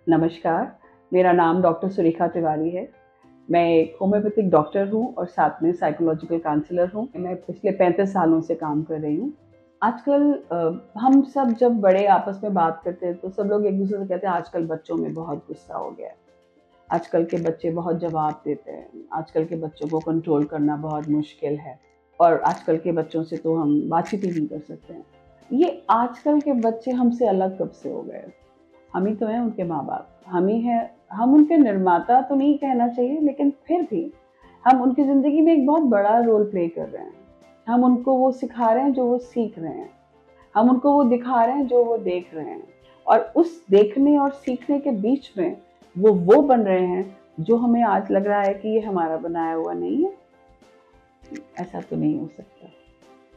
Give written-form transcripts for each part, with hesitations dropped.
नमस्कार, मेरा नाम डॉक्टर सुरेखा तिवारी है। मैं एक होम्योपैथिक डॉक्टर हूँ और साथ में साइकोलॉजिकल काउंसलर हूँ। मैं पिछले 35 सालों से काम कर रही हूँ। आजकल हम सब जब बड़े आपस में बात करते हैं तो सब लोग एक-दूसरे से कहते हैं आजकल बच्चों में बहुत गुस्सा हो गया है। आजकल के बच्चे बहुत जवाब देते हैं। आजकल के बच्चों को कंट्रोल करना बहुत मुश्किल है और आजकल के बच्चों से तो हम बातचीत ही नहीं कर सकते हैं। ये आजकल के बच्चे हमसे अलग कब से हो गए? हम ही तो हैं उनके माँ-बाप, हम ही हैं, हम उनके निर्माता तो नहीं कहना चाहिए, लेकिन फिर भी हम उनकी ज़िंदगी में एक बहुत बड़ा रोल प्ले कर रहे हैं। हम उनको वो सिखा रहे हैं जो वो सीख रहे हैं। हम उनको वो दिखा रहे हैं जो वो देख रहे हैं। और उस देखने और सीखने के बीच में वो बन रहे हैं जो हमें आज लग रहा है कि ये हमारा बनाया हुआ नहीं है। ऐसा तो नहीं हो सकता।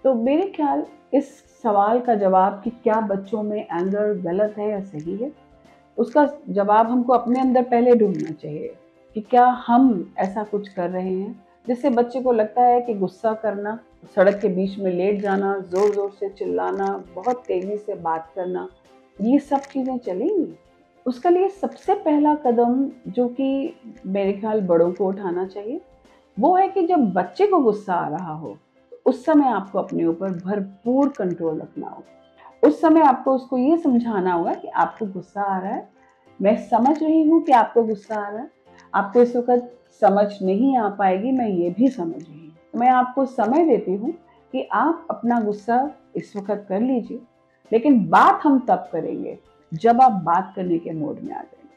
तो मेरे ख्याल इस सवाल का जवाब कि क्या बच्चों में एंगर गलत है या सही है, उसका जवाब हमको अपने अंदर पहले ढूँढना चाहिए कि क्या हम ऐसा कुछ कर रहे हैं जिससे बच्चे को लगता है कि गुस्सा करना, सड़क के बीच में लेट जाना, ज़ोर-ज़ोर से चिल्लाना, बहुत तेज़ी से बात करना, ये सब चीज़ें चलेंगी? उसके लिए सबसे पहला कदम जो कि मेरे ख्याल बड़ों को उठाना चाहिए, वो है कि जब बच्चे को गुस्सा आ रहा हो, उस समय आपको अपने ऊपर भरपूर कंट्रोल रखना होगा। उस समय आपको उसको ये समझाना होगा कि आपको गुस्सा आ रहा है, मैं समझ रही हूँ कि आपको गुस्सा आ रहा है, आपको इस वक़्त समझ नहीं आ पाएगी, मैं ये भी समझ रही हूँ। तो मैं आपको समय देती हूँ कि आप अपना गुस्सा इस वक़्त कर लीजिए, लेकिन बात हम तब करेंगे, जब आप बात करने के मोड में आ जाएँगे।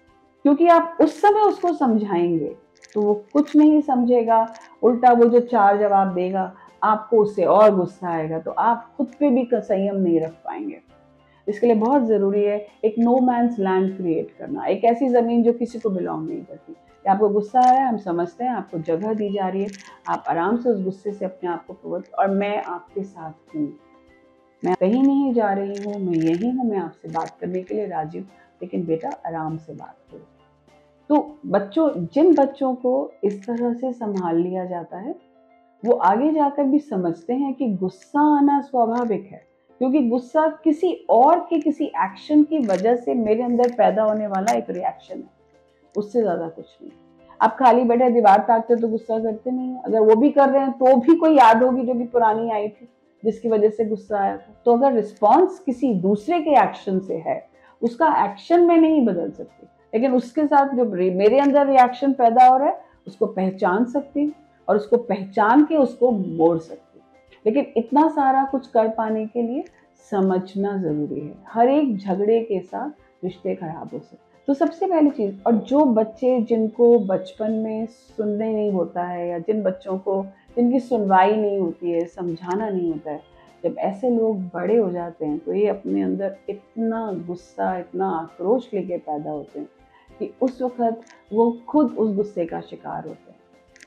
क्योंकि आप उस समय उसको समझाएँगे, तो वो कुछ नहीं समझेगा, उल्टा वो जो 4 जवाब देगा, आपको उससे और गुस्सा आएगा, तो आप खुद पे भी संयम नहीं रख पाएँगे। इसके लिए बहुत ज़रूरी है एक नो मैन्स लैंड क्रिएट करना, एक ऐसी ज़मीन जो किसी को बिलॉन्ग नहीं करती। कि आपको गुस्सा आ रहा है, हम समझते हैं, आपको जगह दी जा रही है, आप आराम से उस गुस्से से अपने आप को प्रबंध और मैं आपके साथ हूँ। मैं कहीं नहीं जा रही हूँ, मैं यहीं हूँ, मैं आपसे बात करने के लिए राज़ी हूँ, लेकिन बेटा आराम से बात करो। तो जिन बच्चों को इस तरह से सँभाल लिया जाता है, वो आगे जाकर भी समझते हैं कि गुस्सा आना स्वाभाविक है, क्योंकि गुस्सा किसी और के किसी एक्शन की वजह से मेरे अंदर पैदा होने वाला एक रिएक्शन है, उससे ज़्यादा कुछ नहीं। आप खाली बैठे दीवार ताकते तो गुस्सा करते नहीं हैं, अगर वो भी कर रहे हैं तो भी कोई याद होगी जो कि पुरानी आई थी, जिसकी वजह से गुस्सा आया था। तो अगर रिस्पॉन्स किसी दूसरे के एक्शन से है, उसका एक्शन मैं नहीं बदल सकती, लेकिन उसके साथ जो मेरे अंदर रिएक्शन पैदा हो रहा है, उसको पहचान सकती हूँ और उसको पहचान के उसको मोड़ सकती हूँ। लेकिन इतना सारा कुछ कर पाने के लिए समझना ज़रूरी है। हर एक झगड़े के साथ रिश्ते खराब हो सकते हैं। तो सबसे पहली चीज़ और जो बच्चे जिनको बचपन में सुनने नहीं होता है या जिन बच्चों को जिनकी सुनवाई नहीं होती है, समझाना नहीं होता है, जब ऐसे लोग बड़े हो जाते हैं तो ये अपने अंदर इतना गुस्सा, इतना आक्रोश लेके पैदा होते हैं कि उस वक़्त वो खुद उस गुस्से का शिकार होते हैं।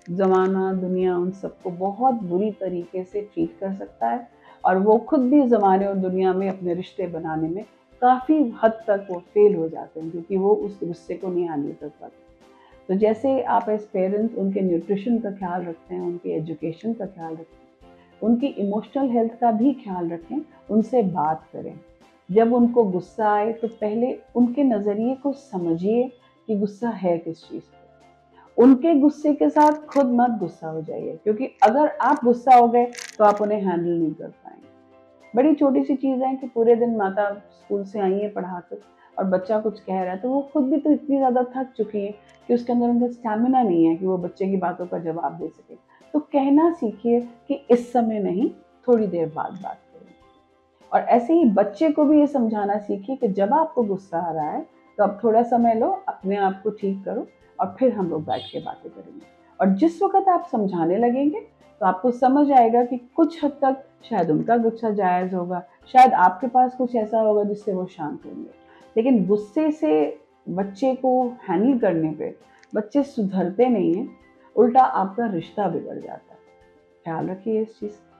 ज़माना, दुनिया उन सबको बहुत बुरी तरीके से ट्रीट कर सकता है और वो खुद भी ज़माने और दुनिया में अपने रिश्ते बनाने में काफ़ी हद तक वो फेल हो जाते हैं क्योंकि वो उस गुस्से को नहीं हैंडल कर पाते। तो जैसे आप एज़ पेरेंट्स उनके न्यूट्रिशन का ख़्याल रखते हैं, उनके एजुकेशन का ख़्याल रखते हैं, उनकी इमोशनल हेल्थ का भी ख़्याल रखें, उनसे बात करें। जब उनको गुस्सा आए तो पहले उनके नज़रिए को समझिए कि गुस्सा है किस चीज़ पे। उनके गुस्से के साथ खुद मत गुस्सा हो जाइए क्योंकि अगर आप गुस्सा हो गए तो आप उन्हें हैंडल नहीं कर पाएँगे। बड़ी छोटी-सी चीज़ है कि पूरे दिन माता स्कूल से आई है पढ़ाकर और बच्चा कुछ कह रहा है, तो वो खुद भी तो इतनी ज़्यादा थक चुकी है कि उसके अंदर उनका स्टैमिना नहीं है कि वो बच्चे की बातों का जवाब दे सके। तो कहना सीखिए कि इस समय नहीं, थोड़ी देर बाद बात करेंगे। और ऐसे ही बच्चे को भी ये समझाना सीखिए कि जब आपको गुस्सा आ रहा है, तो अब थोड़ा समय लो, अपने आप को ठीक करो और फिर हम लोग बैठ के बातें करेंगे। और जिस वक़्त आप समझाने लगेंगे, तो आपको समझ आएगा कि कुछ हद तक शायद उनका गुस्सा जायज़ होगा, शायद आपके पास कुछ ऐसा होगा जिससे वो शांत होंगे। लेकिन गुस्से से बच्चे को हैंडल करने पे बच्चे सुधरते नहीं हैं, उल्टा आपका रिश्ता बिगड़ जाता है। ख्याल रखिए इस चीज़ का।